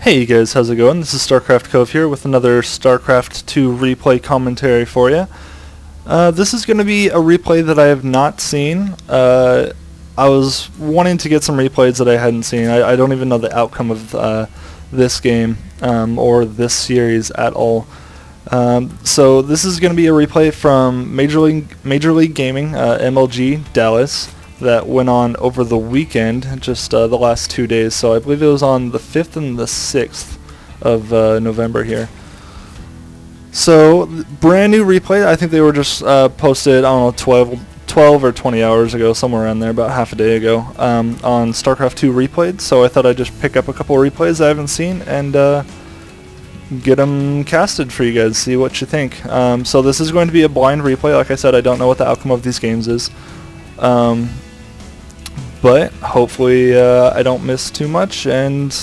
Hey you guys, how's it going? This is Starcraft Cove here with another Starcraft 2 replay commentary for you. This is going to be a replay that I have not seen. I was wanting to get some replays that I hadn't seen. I don't even know the outcome of this game or this series at all. So this is going to be a replay from Major League Gaming, MLG Dallas, that went on over the weekend, just the last 2 days. So I believe it was on the 5th and the 6th of November here. So brand new replay. I think they were just posted, I don't know, 12 or 20 hours ago, somewhere around there, about half a day ago, on StarCraft 2 Replayed. So I thought I'd just pick up a couple of replays I haven't seen and get them casted for you guys, see what you think. So this is going to be a blind replay. Like I said, I don't know what the outcome of these games is. But hopefully I don't miss too much, and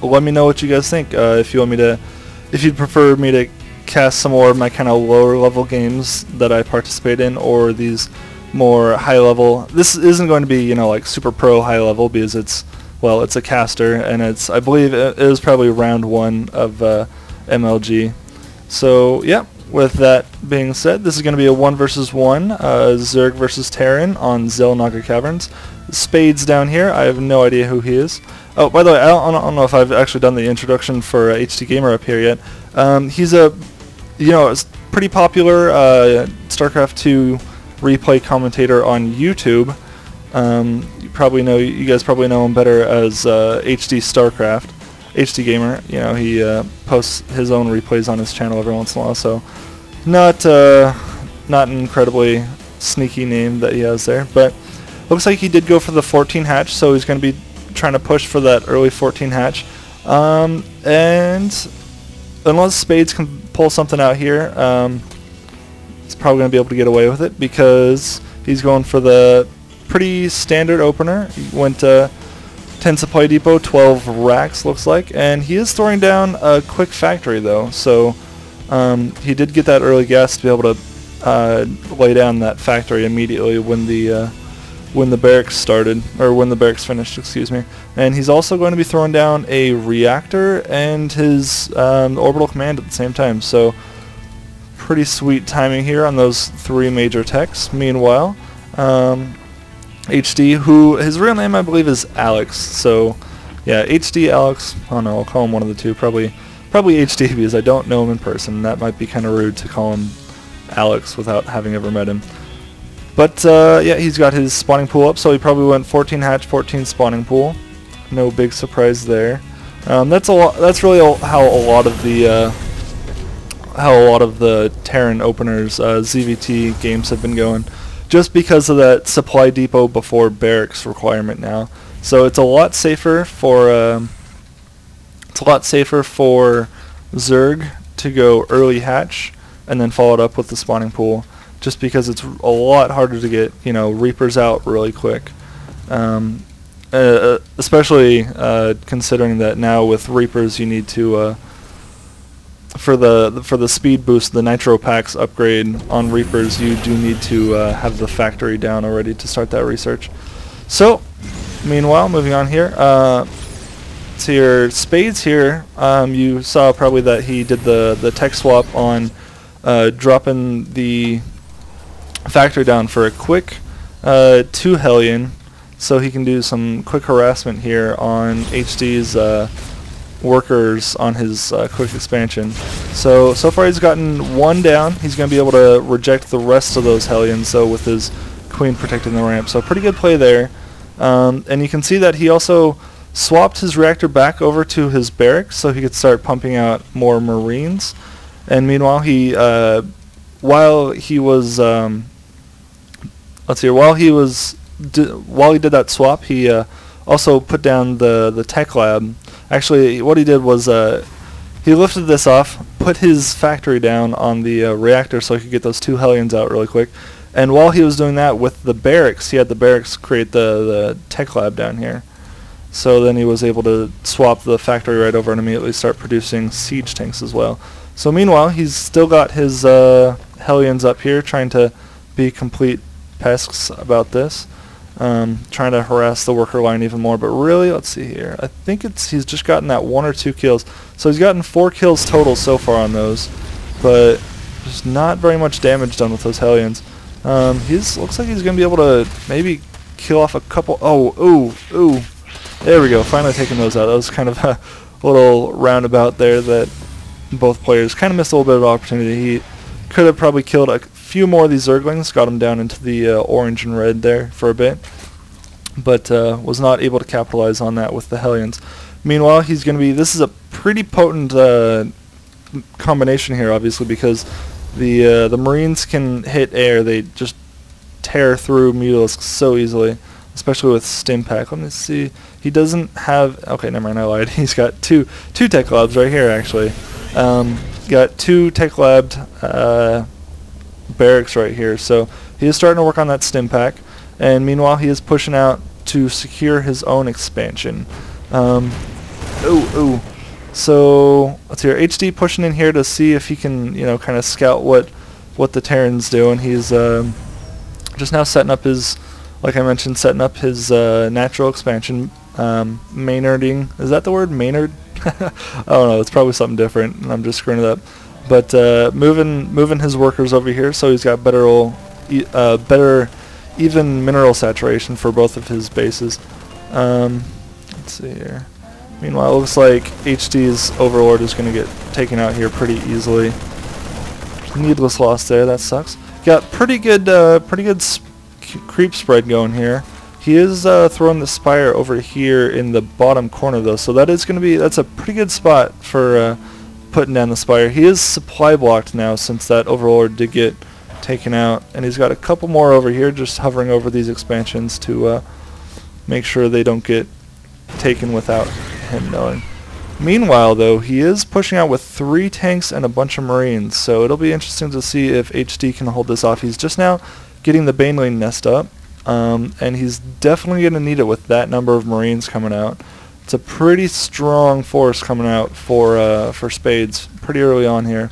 let me know what you guys think. If you'd prefer me to cast some more of my kind of lower level games that I participate in, or these more high level. This isn't going to be, you know, like super pro high level, because it's a caster, and I believe it was probably round 1 of MLG. So yeah. With that being said, this is going to be a 1 versus 1, Zerg versus Terran on Xel'Naga Caverns. Spades down here, I have no idea who he is. Oh, by the way, I don't know if I've actually done the introduction for HD Gamer up here yet. He's a, pretty popular StarCraft 2 replay commentator on YouTube. You guys probably know him better as HDStarcraft. HD Gamer, he posts his own replays on his channel every once in a while, so not an incredibly sneaky name that he has there, but looks like he did go for the 14 hatch, so he's going to be trying to push for that early 14 hatch, and unless Spades can pull something out here, he's probably going to be able to get away with it, because he's going for the pretty standard opener. He went 10 supply depot, 12 racks looks like, and he is throwing down a quick factory though, so he did get that early gas to be able to lay down that factory immediately when the barracks started, or when the barracks finished, excuse me. And he's also going to be throwing down a reactor and his orbital command at the same time, so pretty sweet timing here on those 3 major techs. Meanwhile, HD, who his real name I believe is Alex, so yeah, HD Alex, I don't know, I'll call him one of the two, probably HD, because I don't know him in person. That might be kind of rude to call him Alex without having ever met him. But yeah, he's got his spawning pool up, so he probably went 14 hatch, 14 spawning pool. No big surprise there. That's really how a lot of the Terran openers, ZvT games have been going. Just because of that supply depot before barracks requirement now, so it's a lot safer for Zerg to go early hatch and then follow it up with the spawning pool, just because it's a lot harder to get Reapers out really quick, especially considering that now with Reapers you need to for the speed boost, the nitro packs upgrade on Reapers, you do need to have the factory down already to start that research. So, meanwhile, moving on here, to your Spades here, you saw probably that he did the tech swap on dropping the factory down for a quick 2 Hellion, so he can do some quick harassment here on HD's workers on his quick expansion. So far he's gotten 1 down. He's going to be able to reject the rest of those Hellions, so with his Queen protecting the ramp. So pretty good play there. And you can see that he also swapped his reactor back over to his barracks so he could start pumping out more Marines. And meanwhile, while he did that swap, he also put down the tech lab. Actually, what he did was he lifted this off, put his factory down on the reactor so he could get those 2 Hellions out really quick. And while he was doing that with the barracks, he had the barracks create the tech lab down here. So then he was able to swap the factory right over and immediately start producing siege tanks as well. So meanwhile, he's still got his Hellions up here trying to be complete pests about this. trying to harass the worker line even more. But really, let's see here. I think he's just gotten that 1 or 2 kills. So he's gotten 4 kills total so far on those, but just not very much damage done with those Hellions. Looks like he's going to be able to maybe kill off a couple. Oh, ooh. There we go. Finally taking those out. That was kind of a little roundabout there that both players kind of missed a little bit of opportunity. He could have probably killed a few more of these Zerglings, got him down into the orange and red there for a bit, but was not able to capitalize on that with the Hellions. Meanwhile, he's going to be, this is a pretty potent combination here, obviously, because the Marines can hit air. They just tear through Mutalisks so easily, especially with Stim Pack. Let me see. He doesn't have, okay, never mind, I lied. He's got two Tech Labs right here, actually. Got 2 Tech Labbed barracks right here, so he is starting to work on that Stim Pack, and meanwhile he is pushing out to secure his own expansion. So let's hear HD pushing in here to see if he can, kind of scout what the Terran's doing. He's just now setting up his, like I mentioned, setting up his natural expansion, Maynarding. Is that the word, Maynard? I don't know, it's probably something different, and I'm just screwing it up. But moving his workers over here, so he's got better even mineral saturation for both of his bases. Let's see here. Meanwhile, it looks like HD's Overlord is going to get taken out here pretty easily. Needless loss there. That sucks. Got pretty good creep spread going here. He is throwing the Spire over here in the bottom corner though, so that's a pretty good spot for putting down the Spire. He is supply blocked now since that Overlord did get taken out, and he's got a couple more over here just hovering over these expansions to make sure they don't get taken without him knowing. Meanwhile though, he is pushing out with 3 tanks and a bunch of Marines, so it'll be interesting to see if HD can hold this off. He's just now getting the Baneling nest up, and he's definitely going to need it with that number of Marines coming out. It's a pretty strong force coming out for Spades pretty early on here.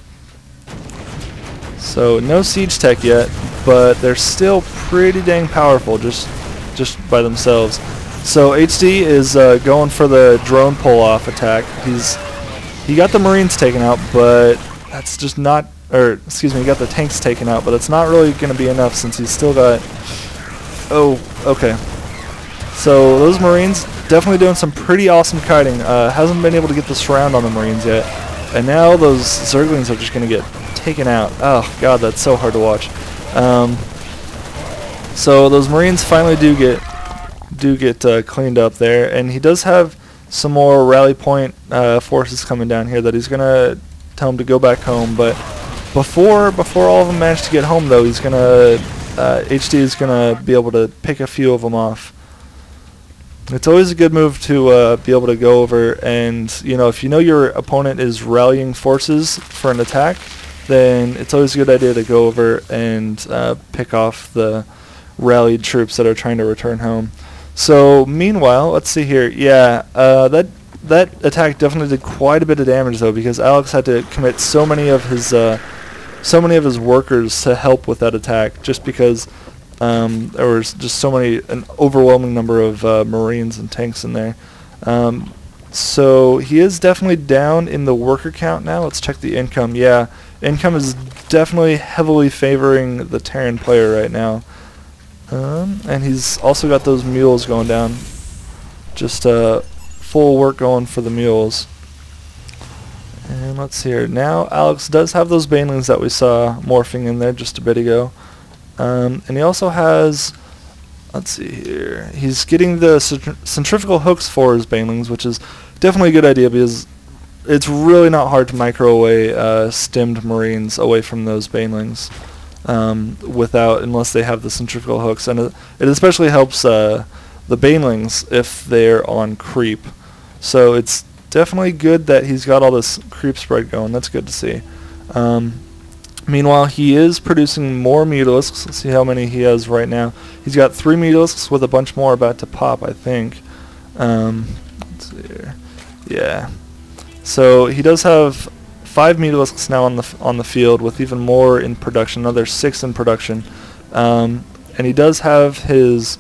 So no siege tech yet, but they're still pretty dang powerful just by themselves. So HD is going for the drone pull-off attack. He got the Marines taken out, but that's just not, or excuse me, he got the tanks taken out, but it's not really going to be enough since he's still got. Oh, okay. So those Marines definitely doing some pretty awesome kiting. Hasn't been able to get the surround on the Marines yet, and now those Zerglings are just going to get taken out. Oh god, that's so hard to watch. So those Marines finally do get cleaned up there, and he does have some more rally point forces coming down here that he's going to tell him to go back home. But before all of them manage to get home, though, he's going to HD is going to be able to pick a few of them off. It's always a good move to be able to go over and, if you know your opponent is rallying forces for an attack, then it's always a good idea to go over and pick off the rallied troops that are trying to return home. So meanwhile, let's see here. Yeah, that attack definitely did quite a bit of damage though, because Alex had to commit so many of his workers to help with that attack, just because there was just an overwhelming number of Marines and tanks in there. So he is definitely down in the worker count now. Let's check the income. Yeah, income is definitely heavily favoring the Terran player right now. And he's also got those mules going down. Just full work going for the mules. And let's see here. Now Alex does have those Banelings that we saw morphing in there just a bit ago. And he also has, let's see here, he's getting the centrifugal hooks for his Banelings, which is definitely a good idea because it's really not hard to micro away stimmed Marines away from those Banelings unless they have the centrifugal hooks. And it especially helps the Banelings if they're on creep. So it's definitely good that he's got all this creep spread going. That's good to see. Meanwhile, he is producing more Mutalisks. Let's see how many he has right now. He's got 3 Mutalisks with a bunch more about to pop, I think. Let's see here. Yeah. So he does have 5 Mutalisks now on the field, with even more in production. Another 6 in production. And he does have his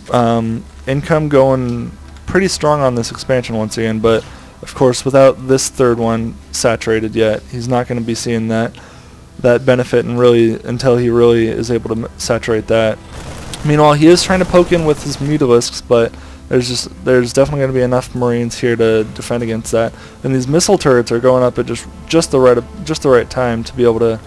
Income going pretty strong on this expansion once again, but of course without this third one saturated yet, he's not going to be seeing that benefit and really until he really is able to saturate that. Meanwhile, he is trying to poke in with his Mutalisks, but there's definitely going to be enough Marines here to defend against that. And these missile turrets are going up at just the right time to be able to